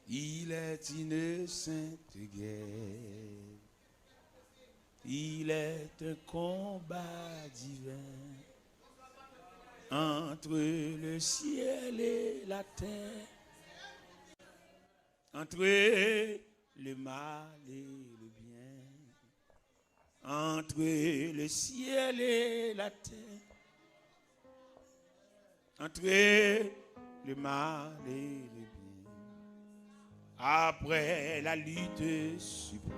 Il est une sainte guerre. Il est un combat divin entre le ciel et la terre, entre le mal et le bien, entre le ciel et la terre, entre le mal et le bien. Après la lutte suprême,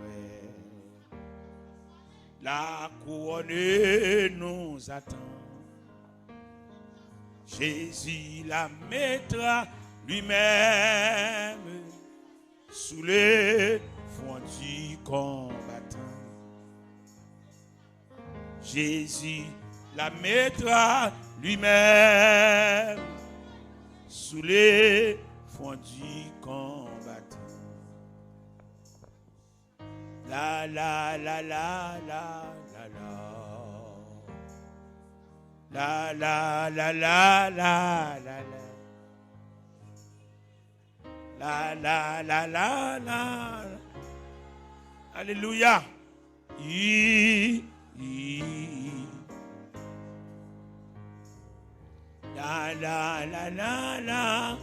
la couronne nous attend. Jésus la mettra lui-même sous les fronts du combattant. Jésus la mettra lui-même sous les fronts du combattant. La la la la la la la. La la la la la la la. La la la la la. Alléluia. La la la la la.